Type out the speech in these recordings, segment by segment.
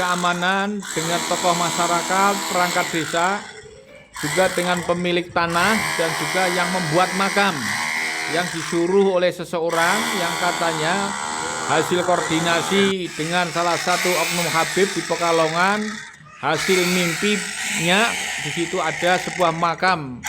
keamanan dengan tokoh masyarakat, perangkat desa, juga dengan pemilik tanah dan juga yang membuat makam yang disuruh oleh seseorang yang katanya hasil koordinasi dengan salah satu oknum Habib di Pekalongan, hasil mimpinya di situ ada sebuah makam,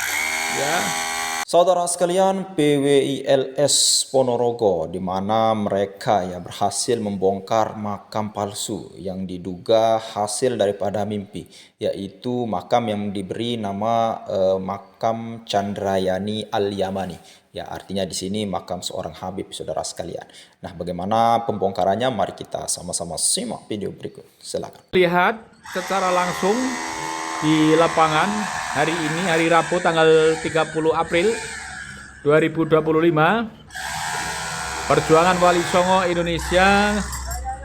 ya. Saudara sekalian, PWILS Ponorogo, di mana mereka berhasil membongkar makam palsu yang diduga hasil daripada mimpi, yaitu makam yang diberi nama makam Chandrayani Al-Yamani. Ya, artinya di sini makam seorang Habib, saudara sekalian. Nah, bagaimana pembongkarannya? Mari kita sama-sama simak video berikut. Silakan. Lihat secara langsung di lapangan hari ini, hari Rabu tanggal 30 April 2025, Perjuangan Wali Songo Indonesia,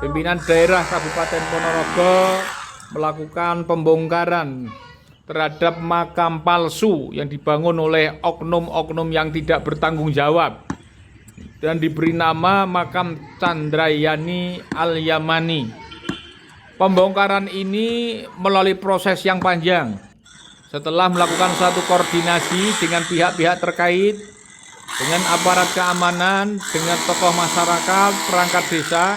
pimpinan daerah Kabupaten Ponorogo melakukan pembongkaran terhadap makam palsu yang dibangun oleh oknum-oknum yang tidak bertanggung jawab dan diberi nama makam Chandrayani Al-Yamani. Pembongkaran ini melalui proses yang panjang. Setelah melakukan satu koordinasi dengan pihak-pihak terkait, dengan aparat keamanan, dengan tokoh masyarakat, perangkat desa,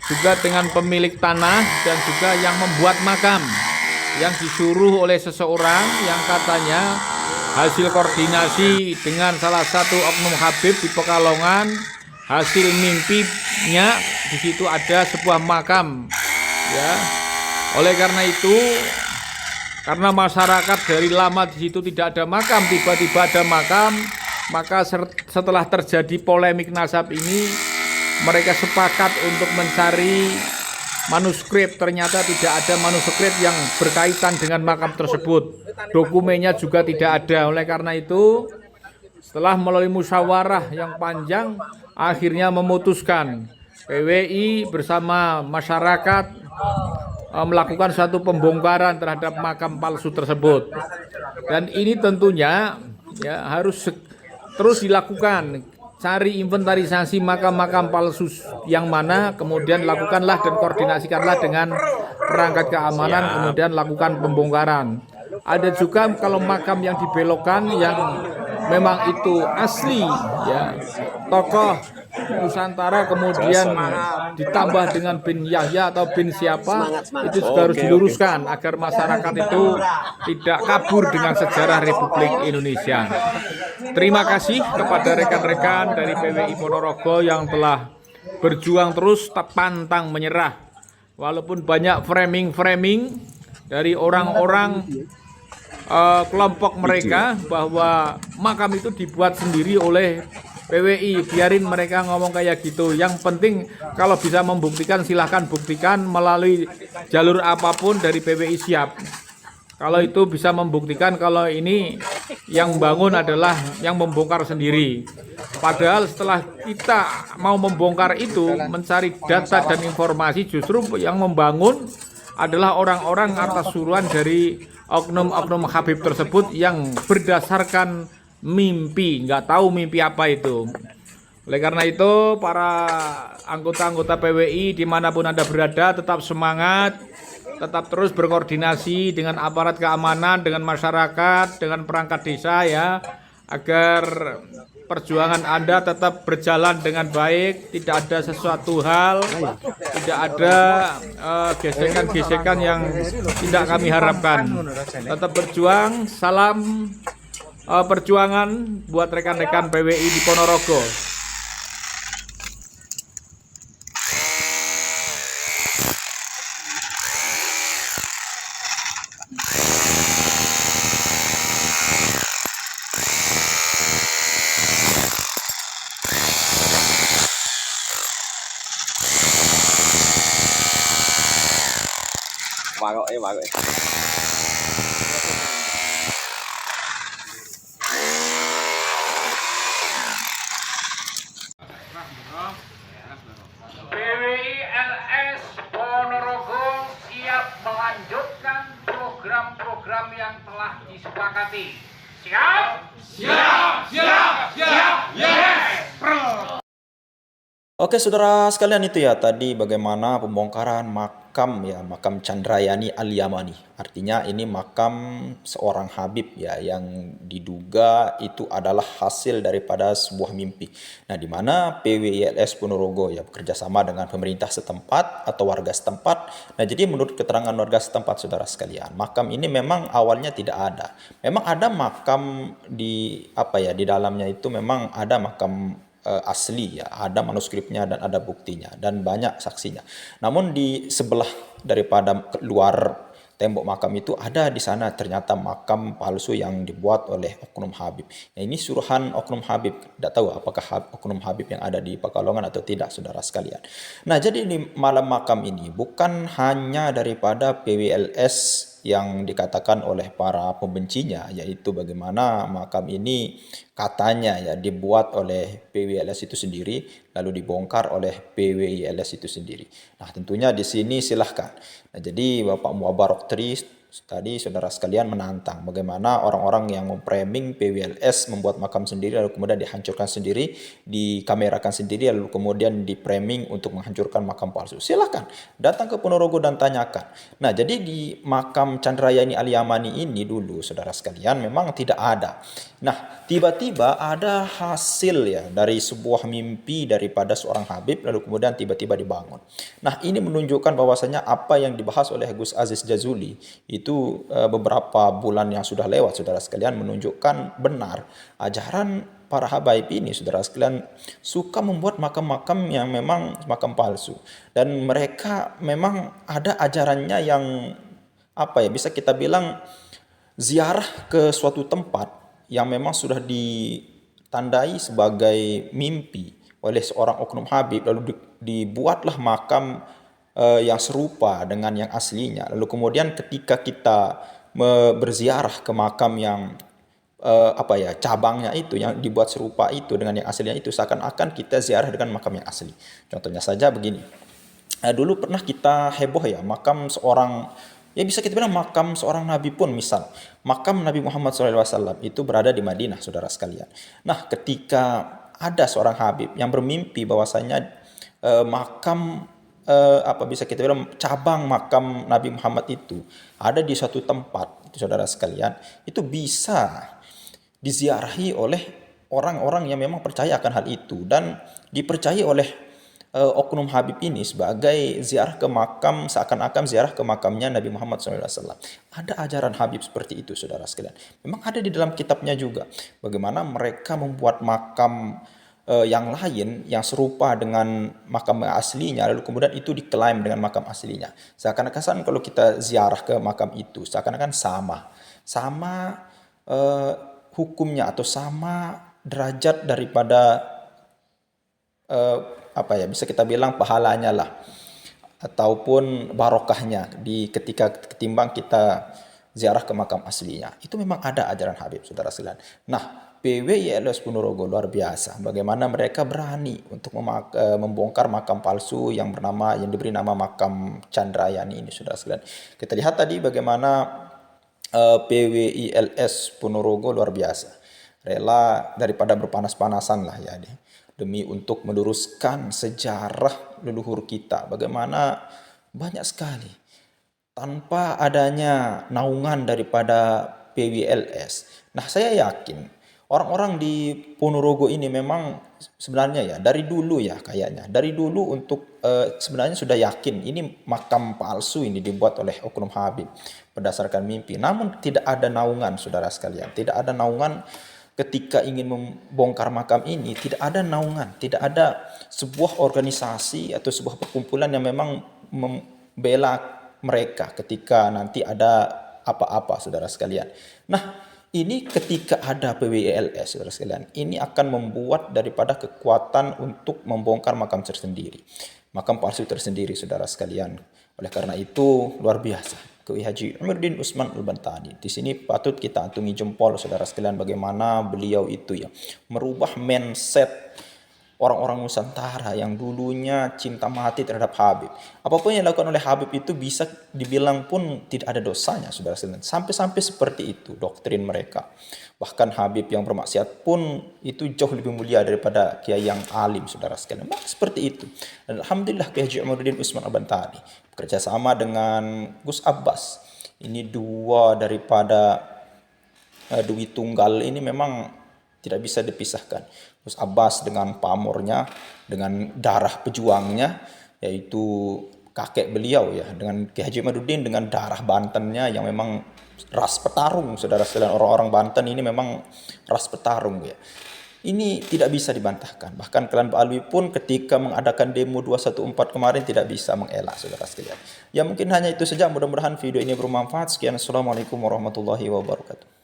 juga dengan pemilik tanah dan juga yang membuat makam yang disuruh oleh seseorang yang katanya hasil koordinasi dengan salah satu oknum Habib di Pekalongan, hasil mimpinya di situ ada sebuah makam. Ya, oleh karena itu, karena masyarakat dari lama di situ tidak ada makam, tiba-tiba ada makam, maka setelah terjadi polemik nasab ini, mereka sepakat untuk mencari manuskrip. Ternyata tidak ada manuskrip yang berkaitan dengan makam tersebut. Dokumennya juga tidak ada. Oleh karena itu, setelah melalui musyawarah yang panjang, akhirnya memutuskan PWI bersama masyarakat melakukan satu pembongkaran terhadap makam palsu tersebut. Dan ini tentunya harus terus dilakukan, cari inventarisasi makam-makam palsu yang mana, kemudian lakukanlah dan koordinasikanlah dengan perangkat keamanan, kemudian lakukan pembongkaran. Ada juga kalau makam yang dibelokkan yang memang itu asli, tokoh Nusantara, kemudian ditambah dengan bin Yahya atau bin siapa, itu juga harus diluruskan agar masyarakat itu tidak kabur dengan sejarah Republik Indonesia. Terima kasih kepada rekan-rekan dari PWI Ponorogo yang telah berjuang terus tak pantang menyerah. Walaupun banyak framing-framing dari orang-orang kelompok mereka bahwa makam itu dibuat sendiri oleh PWI, biarin mereka ngomong kayak gitu. Yang penting kalau bisa membuktikan, silahkan buktikan melalui jalur apapun dari PWI siap. Kalau itu bisa membuktikan kalau ini yang bangun adalah yang membongkar sendiri. Padahal setelah kita mau membongkar itu, mencari data dan informasi, justru yang membangun adalah orang-orang atas suruhan dari oknum-oknum Habib tersebut yang berdasarkan mimpi, nggak tahu mimpi apa itu. Oleh karena itu, para anggota-anggota PWI dimanapun Anda berada, tetap semangat, tetap terus berkoordinasi dengan aparat keamanan, dengan masyarakat, dengan perangkat desa agar perjuangan Anda tetap berjalan dengan baik, tidak ada sesuatu hal, tidak ada gesekan-gesekan yang tidak kami harapkan. Tetap berjuang, salam perjuangan buat rekan-rekan PWI di Ponorogo. Bago. PWILS Ponorogo siap melanjutkan program-program yang telah disepakati. Siap? Siap, siap, siap, yes! Oke saudara sekalian, itu ya tadi bagaimana pembongkaran makam Chandrayani Al-Yamani. Artinya ini makam seorang Habib ya yang diduga itu adalah hasil daripada sebuah mimpi. Nah, di mana PWILS Ponorogo ya bekerja sama dengan pemerintah setempat atau warga setempat. Nah, jadi menurut keterangan warga setempat saudara sekalian, makam ini memang awalnya tidak ada. Memang ada makam di dalamnya itu memang ada makam asli ya, ada manuskripnya dan ada buktinya dan banyak saksinya. Namun di sebelah daripada luar tembok makam itu ada di sana ternyata makam palsu yang dibuat oleh oknum Habib. Nah, ini suruhan oknum Habib. Tidak tahu apakah oknum Habib yang ada di Pekalongan atau tidak saudara sekalian. Nah, jadi di malam makam ini bukan hanya daripada PWLS yang dikatakan oleh para pembencinya, yaitu bagaimana makam ini katanya ya dibuat oleh PWLS itu sendiri lalu dibongkar oleh PWILS itu sendiri. Nah, tentunya di sini silahkan. Nah, jadi Bapak Muabarok Tri tadi saudara sekalian menantang bagaimana orang-orang yang memframing PWLS membuat makam sendiri lalu kemudian dihancurkan sendiri, dikamerakan sendiri lalu kemudian di-framing untuk menghancurkan makam palsu. Silahkan datang ke Ponorogo dan tanyakan. Nah, jadi di makam Chandrayani Al-Yamani ini dulu saudara sekalian memang tidak ada. Nah, tiba-tiba ada hasil ya dari sebuah mimpi daripada seorang Habib lalu kemudian tiba-tiba dibangun. Nah, ini menunjukkan bahwasanya apa yang dibahas oleh Gus Aziz Jazuli itu beberapa bulan yang sudah lewat saudara sekalian menunjukkan benar ajaran para habaib ini saudara sekalian suka membuat makam-makam yang memang makam palsu, dan mereka memang ada ajarannya yang bisa kita bilang ziarah ke suatu tempat yang memang sudah ditandai sebagai mimpi oleh seorang oknum Habib lalu dibuatlah makam yang serupa dengan yang aslinya. Lalu kemudian ketika kita berziarah ke makam yang cabangnya itu yang dibuat serupa itu dengan yang aslinya itu, seakan-akan kita ziarah dengan makam yang asli. Contohnya saja begini. Dulu pernah kita heboh ya, makam seorang, ya bisa kita bilang makam seorang nabi pun, misal makam Nabi Muhammad SAW itu berada di Madinah saudara sekalian. Nah, ketika ada seorang Habib yang bermimpi bahwasanya makam bisa kita bilang cabang makam Nabi Muhammad itu ada di suatu tempat itu saudara sekalian, itu bisa diziarahi oleh orang-orang yang memang percaya akan hal itu dan dipercayai oleh oknum Habib ini sebagai ziarah ke makam, seakan-akan ziarah ke makamnya Nabi Muhammad SAW. Ada ajaran Habib seperti itu saudara sekalian. Memang ada di dalam kitabnya juga bagaimana mereka membuat makam yang lain yang serupa dengan makam aslinya lalu kemudian itu diklaim dengan makam aslinya. Seakan-akan kalau kita ziarah ke makam itu seakan-akan sama eh, hukumnya atau sama derajat daripada bisa kita bilang pahalanya lah ataupun barokahnya di ketika ketimbang kita ziarah ke makam aslinya. Itu memang ada ajaran Habib saudara sekalian. Nah, PWILS Ponorogo luar biasa bagaimana mereka berani untuk membongkar makam palsu yang diberi nama makam Chandrayani ini saudara sekalian. Kita lihat tadi bagaimana PWILS Ponorogo luar biasa rela daripada berpanas-panasan lah ya demi untuk meluruskan sejarah leluhur kita. Bagaimana banyak sekali tanpa adanya naungan daripada PWLS. Nah, saya yakin orang-orang di Ponorogo ini memang sebenarnya ya dari dulu ya kayaknya dari dulu untuk sebenarnya sudah yakin ini makam palsu ini dibuat oleh oknum Habib berdasarkan mimpi. Namun tidak ada naungan saudara sekalian, tidak ada naungan ketika ingin membongkar makam ini, tidak ada naungan, tidak ada sebuah organisasi atau sebuah perkumpulan yang memang membela mereka ketika nanti ada apa-apa saudara sekalian. Nah, ini ketika ada PWILS saudara sekalian, ini akan membuat daripada kekuatan untuk membongkar makam tersendiri, makam palsu tersendiri saudara sekalian. Oleh karena itu luar biasa Kiai Haji Amiruddin Utsman Al-Bantani. Di sini patut kita acungi jempol saudara sekalian bagaimana beliau itu ya merubah mindset orang-orang Nusantara yang dulunya cinta mati terhadap Habib. Apapun yang dilakukan oleh Habib itu bisa dibilang pun tidak ada dosanya, saudara sekalian. Sampai-sampai seperti itu doktrin mereka. Bahkan Habib yang bermaksiat pun itu jauh lebih mulia daripada kiai yang alim, saudara sekalian. Maka seperti itu. Dan alhamdulillah Kiai Haji Imaduddin Utsman Al-Bantani bekerja sama dengan Gus Abbas. Ini dua daripada Dwi Tunggal ini memang tidak bisa dipisahkan. Gus Abbas dengan pamornya, dengan darah pejuangnya, yaitu kakek beliau ya, dengan Kiai Haji Imaduddin dengan darah Bantennya yang memang ras petarung, saudara sekalian. Orang-orang Banten ini memang ras petarung ya. Ini tidak bisa dibantahkan. Bahkan Klan Pak Alwi pun ketika mengadakan demo 214 kemarin tidak bisa mengelak, saudara sekalian. Ya mungkin hanya itu saja. Mudah-mudahan video ini bermanfaat. Sekian. Assalamualaikum warahmatullahi wabarakatuh.